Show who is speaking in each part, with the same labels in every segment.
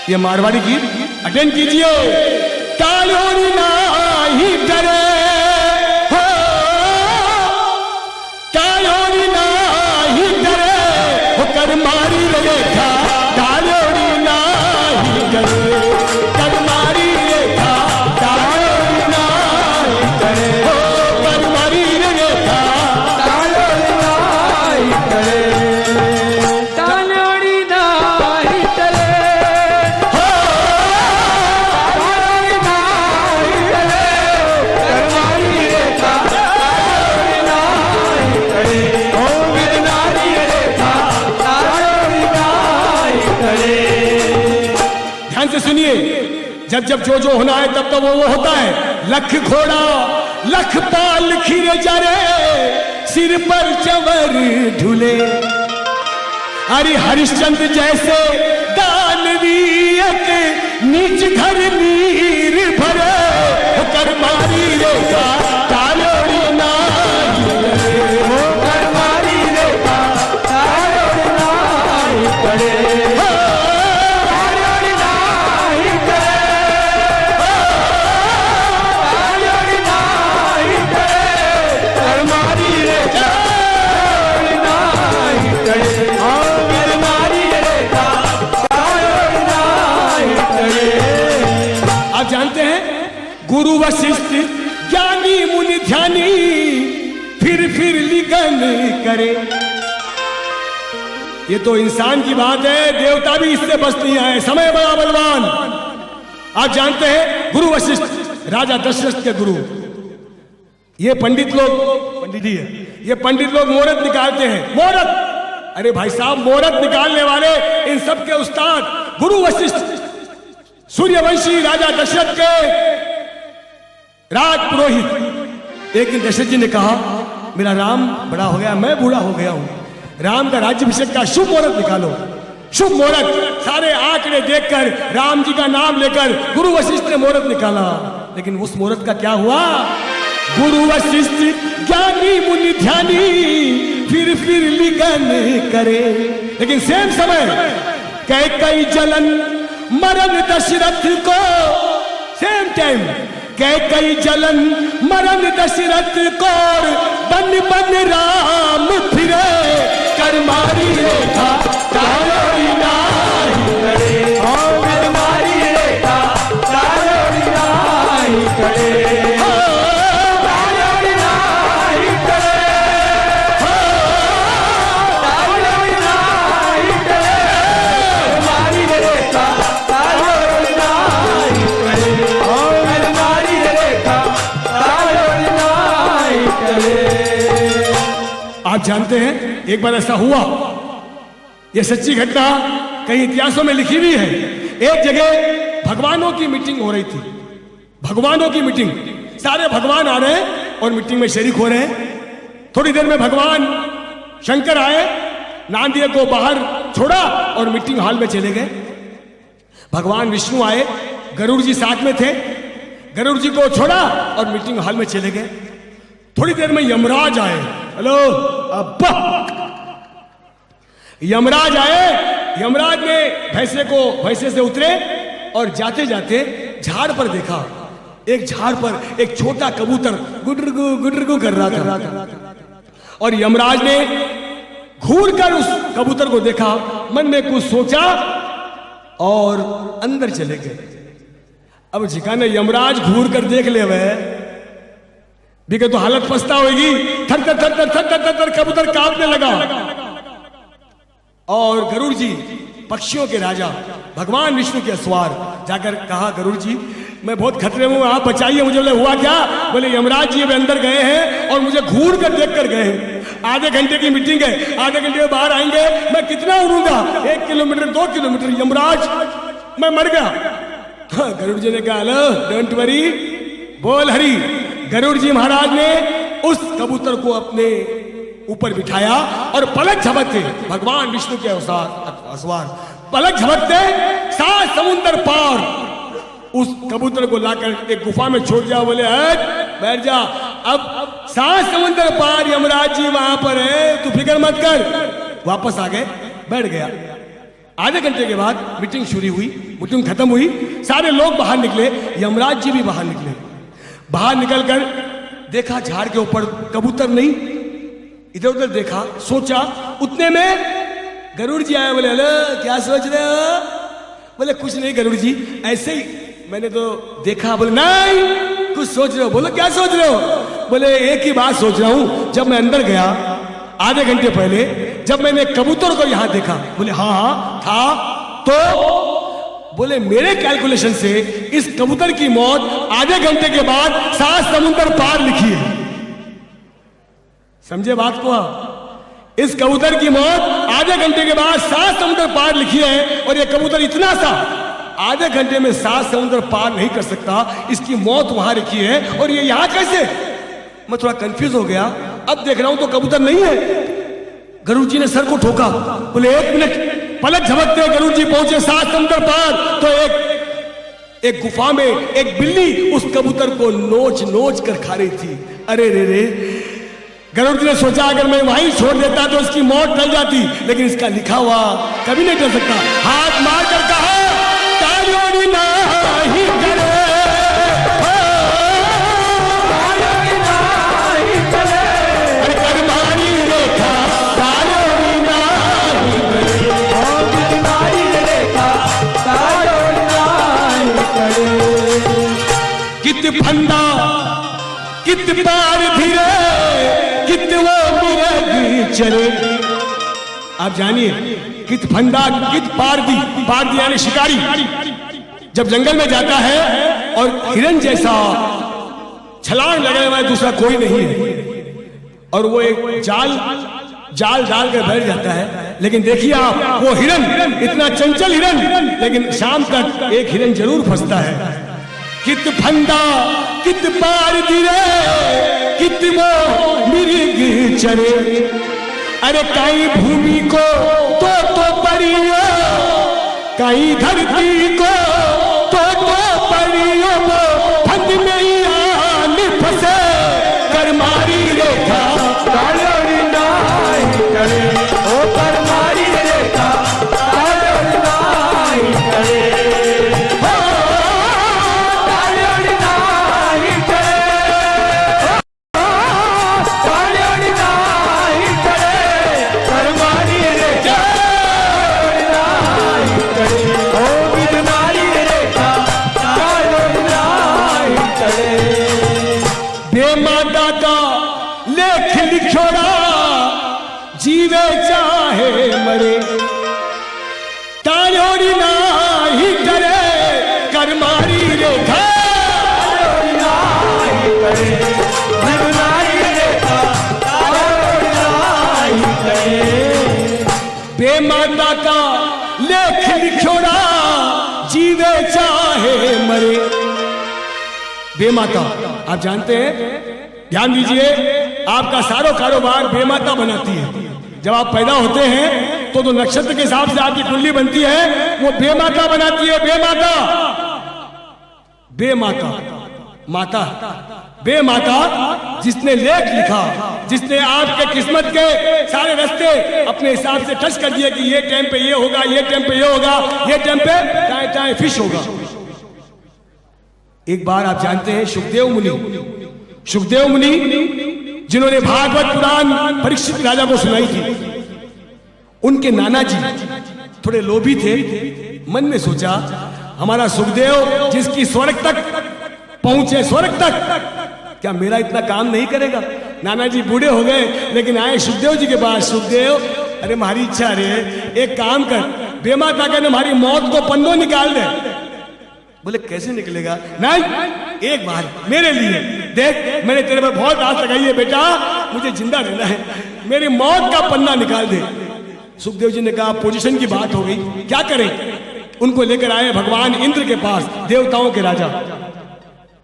Speaker 1: ये मारवाड़ी गीत अटेंड कीजिए। कालोरी नाही डरे हो, कालोरी नाही डरे हो, कर मारी रेखा कालोरी नाही डरे, कर मारी रेखा कालोरी नाही डरे हो, कर मारी रेखा कालोरी नाही डरे, कालोरी नाही डरे हो, कालोरी नाही डरे, कर मारी रेखा कालोरी नाही डरे हो, कर मारी रेखा कालोरी नाही डरे। ध्यान से सुनिए, जब जब जो जो होना है तब तब वो होता है। लख घोड़ा लख पाल खीरे जरे, सिर पर चवर ढूले, अरे हरिश्चंद्र जैसे दानवीयक नीच घर नीर भरे, कर मारी रेखा कालोरी नाही डरे, कर मारी रेखा कालोरी नाही डरे, कालोरी नाही डरे, कालोरी नाही डरे, कर मारी रेखा कालोरी नाही डरे, कर मारी रेखा कालोरी नाही डरे। आप जानते हैं गुरु वशिष्ठ ज्ञानी मुनि ध्यानी फिर लिगन करे। ये तो इंसान की बात है, देवता भी इससे बच नहीं आए, समय बड़ा बलवान। आप जानते हैं गुरु वशिष्ठ राजा दशरथ के गुरु। ये पंडित लोग, पंडित ही है, ये पंडित लोग मोहरत निकालते हैं। मोहरत, अरे भाई साहब, मोहरत निकालने वाले इन सब के उस्ताद गुरु वशिष्ठ सूर्यवंशी राजा दशरथ के राज पुरोहित। एक दिन दशरथ जी ने कहा, मेरा राम बड़ा हो गया, मैं बूढ़ा हो गया हूं, राम का राज्याभिषेक का शुभ मुहूर्त निकालो। शुभ मुहूर्त, सारे आंकड़े देखकर राम जी का नाम लेकर गुरु वशिष्ठ ने मुहूर्त निकाला। लेकिन उस मुहूर्त का क्या हुआ? गुरु वशिष्ठ ज्ञानी मुनि ध्यानी फिर लिगन करे। लेकिन सेम समय कैकई जलन मरण दशरथ को, सेम टाइम कैकई जलन मरण दशरथ को, बन बन राम फिरे, कर मारी रेखा कालोरी नाही डरे, कर मारी रेखा कालोरी नाही डरे, कालोरी नाही डरे, कालोरी नाही डरे, कर मारी रेखा कालोरी नाही डरे, कर मारी रेखा कालोरी नाही डरे। आप जानते हैं एक बार ऐसा हुआ, यह सच्ची घटना कई इतिहासों में लिखी हुई है। एक जगह भगवानों की मीटिंग हो रही थी, भगवानों की मीटिंग, सारे भगवान आ रहे हैं और मीटिंग में शरीक हो रहे हैं। थोड़ी देर में भगवान शंकर आए, नांदिया को बाहर छोड़ा और मीटिंग हॉल में चले गए। भगवान विष्णु आए, गरुड़ जी साथ में थे, गरुड़ जी को छोड़ा और मीटिंग हॉल में चले गए। थोड़ी देर में यमराज आए, हेलो अब्बा, यमराज आए। यमराज ने भैंसे से उतरे और जाते जाते झाड़ पर देखा, एक झाड़ पर एक छोटा कबूतर गुडरगु कर रहा था। और यमराज ने घूर कर उस कबूतर को देखा, मन में कुछ सोचा और अंदर चले गए। अब जिकाने यमराज घूर कर देख ले वह भी तो हालत पछता होगी। थर थर थर थर थर थर थर कबूतर कांपने लगा। और गरुड़ जी पक्षियों के राजा भगवान विष्णु के सवार जाकर कहा, गरुड़ जी मैं बहुत खतरे में हूं, आप बचाइए मुझे। बोले हुआ क्या? बोले यमराज जी अभी अंदर गए हैं और मुझे घूर कर देख कर गए हैं। आधे घंटे की मीटिंग है, आधे घंटे में बाहर आएंगे, मैं कितना उड़ूंगा? 1 किलोमीटर 2 किलोमीटर। यमराज मैं मर गया। हाँ, गरुड़ जी ने कहा, लो डोंट वरी, बोल हरी। गरुड़ जी महाराज ने उस कबूतर को अपने ऊपर बिठाया और पलक झपकते भगवान विष्णु के असवार पलक झपकते 7 समुंदर पार उस कबूतर को लाकर एक गुफा में छोड़ दिया। बोले बैठ जा, अब 7 समुंदर पार यमराज जी वहां पर है, तू फिक्र मत कर। वापस आ गए, बैठ गया। आधे घंटे के बाद मीटिंग शुरू हुई, मीटिंग खत्म हुई, सारे लोग बाहर निकले, यमराज जी भी बाहर निकले। बाहर निकलकर देखा झाड़ के ऊपर कबूतर नहीं, इधर उधर देखा, सोचा, उतने में गरुड़ जी आया। बोले हेलो, क्या सोच रहे हो? बोले कुछ नहीं गरुड़ जी, ऐसे ही मैंने तो देखा। बोले नहीं कुछ सोच रहे हो? बोले क्या सोच रहे हो? बोले एक ही बात सोच रहा हूं, जब मैं अंदर गया आधे घंटे पहले, जब मैंने कबूतर को यहां देखा। बोले हाँ हाँ था, तो बोले मेरे कैलकुलेशन से इस कबूतर की मौत आधे घंटे के बाद 7 समुंदर पार लिखी है। समझे बात को? इस कबूतर की मौत आधे घंटे के बाद 7 समुंदर पार लिखी है, और ये कबूतर इतना सा आधे घंटे में 7 समुंदर पार नहीं कर सकता, इसकी मौत वहां लिखी है, और ये यहां कैसे? मैं थोड़ा कंफ्यूज हो गया। अब देख रहा हूं तो कबूतर नहीं है। गरुड़ जी ने सर को ठोका। बोले 1 मिनट, पलक झपकते गरुड़ जी पहुंचे 7 समुंदर पार, तो एक गुफा में एक बिल्ली उस कबूतर को नोच नोच कर खा रही थी। अरे रे रे, गरुड़ जी ने सोचा अगर मैं वहीं छोड़ देता तो इसकी मौत टल जाती, लेकिन इसका लिखा हुआ कभी नहीं टल सकता। हाथ मार कर कहा तालियों नहीं करे, अरे करमानी रेखा तालियों नहीं करे, कित फंदा कित पार धीरे कित वो मिरग चले। आप जानिए, कित फंदा कित पारदी, पारदी यानी शिकारी, जब जंगल में जाता है और हिरन जैसा छलांग लगाने वाला दूसरा कोई नहीं है, और वो एक जाल डाल कर बैठ जाता है। लेकिन देखिए आप, वो हिरन इतना चंचल हिरन, लेकिन शाम तक एक हिरन जरूर फंसता है। कित फंदा कित पार दिरे कित वो मिर्ग चरे, अरे कहीं भूमि को तो परियो, कहीं धरती को तो परियो, वो फंद में ही आन फंसे, कर मारी रेखा तालियों नहीं करे, ओ कर मारी रेखा तालियों नहीं करे, जीवे चाहे मरे, तालियों नहीं करे, कर मारी रेखा नहीं करे, कर मारी रेखा नहीं करे, बेमाता का लेख लिखोड़ा जीवे चाहे मरे। बेमाता आप जानते हैं, ध्यान दीजिए, आपका सारा कारोबार बेमाता बनाती है। जब आप पैदा होते हैं तो नक्षत्र के हिसाब से आपकी कुंडली बनती है, वो बेमाता बनाती है। बेमाता, बेमाता, माता, बेमाता जिसने लेख लिखा, जिसने आपके किस्मत के सारे रास्ते अपने हिसाब से टच कर दिए कि ये टाइम पे ये होगा, ये टाइम पे ये होगा, ये टाइम पे टाए टाए फिश होगा। एक बार आप जानते हैं सुखदेव मुनि जिन्होंने भागवत पुराण परीक्षित राजा को सुनाई थी, उनके नाना जी थोड़े लोभी थे। मन में सोचा हमारा सुखदेव जिसकी स्वर्ग तक पहुंचे, स्वर्ग तक, क्या मेरा इतना काम नहीं करेगा? नाना जी बूढ़े हो गए, लेकिन आए सुखदेव जी के पास। सुखदेव, अरे हमारी इच्छा रे, एक काम कर, बेमाता कर हमारी मौत को पन्नों निकाल दे। बोले कैसे निकलेगा? नहीं, एक बार मेरे लिए देख, मैंने तेरे पर बहुत आस लगाई है बेटा, मुझे जिंदा रहना है, मेरी मौत का पन्ना निकाल दे। सुखदेव जी ने कहा पोजीशन की बात हो गई, क्या करें? उनको लेकर आए भगवान इंद्र के पास, देवताओं के राजा।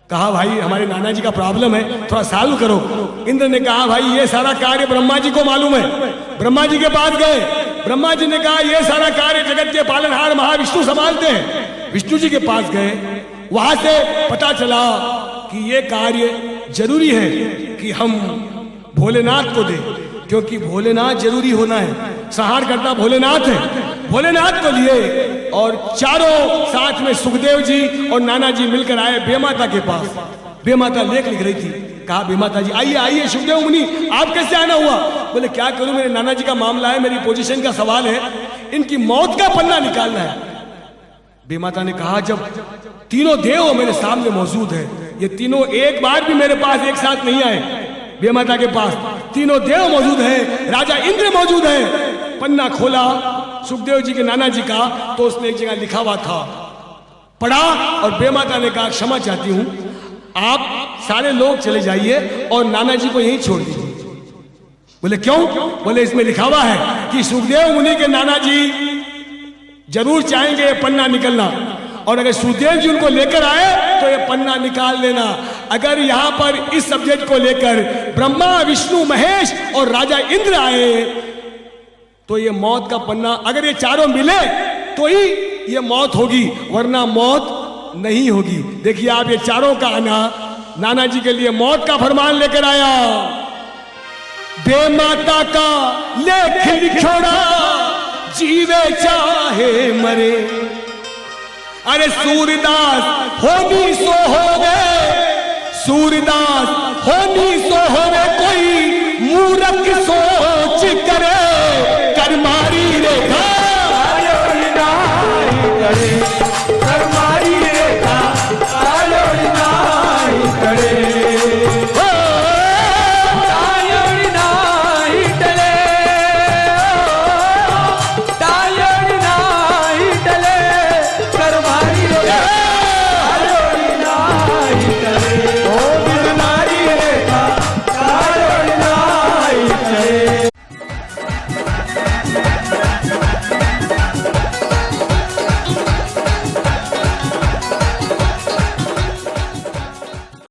Speaker 1: कहा भाई हमारे नाना जी का प्रॉब्लम है, थोड़ा सॉल्व करो। इंद्र ने कहा भाई ये सारा कार्य ब्रह्मा जी को मालूम है। ब्रह्मा जी के पास गए, ब्रह्मा जी ने कहा ये सारा कार्य जगत के पालनहार महाविष्णु संभालते हैं। विष्णु जी के पास गए, वहां से पता चला कि ये कार्य जरूरी है कि हम भोलेनाथ को दें, क्योंकि भोलेनाथ जरूरी होना है, संहार करता भोलेनाथ है। भोलेनाथ को लिए और चारों साथ में सुखदेव जी और नाना जी मिलकर आए बेमाता के पास। बेमाता लेख लिख रही थी। कहा बेमाता जी आइए आइए सुखदेव मुनि, आप कैसे आना हुआ? बोले क्या करूं, मेरे नाना जी का मामला है, मेरी पोजीशन का सवाल है, इनकी मौत का पन्ना निकालना है। बेमाता ने कहा जब तीनों देव मेरे सामने मौजूद है, ये तीनों एक बार भी मेरे पास एक साथ नहीं आए, बेमाता के पास तीनों देव मौजूद है, राजा इंद्र मौजूद है। पन्ना खोला सुखदेव जी के नाना जी का, तो उसने एक जगह लिखा हुआ था, पढ़ा और बेमाता ने कहा क्षमा चाहती हूं, आप सारे लोग चले जाइए और नाना जी को यहीं छोड़ दीजिए। बोले क्यों? बोले इसमें लिखा हुआ है कि सुखदेव मुनि के नाना जी जरूर चाहेंगे ये पन्ना निकलना, और अगर सुखदेव जी उनको लेकर आए तो ये पन्ना निकाल लेना। अगर यहां पर इस सब्जेक्ट को लेकर ब्रह्मा विष्णु महेश और राजा इंद्र आए तो ये मौत का पन्ना, अगर ये चारों मिले तो ही ये मौत होगी, वरना मौत नहीं होगी। देखिए आप ये चारों का आना नाना जी के लिए मौत का फरमान लेकर आया। बेमाता का लेख लिखोड़ा, जीवे चाहे मरे, अरे सूरदास होनी सो होवे, सूरदास होनी सो होवे, कोई मूर्ख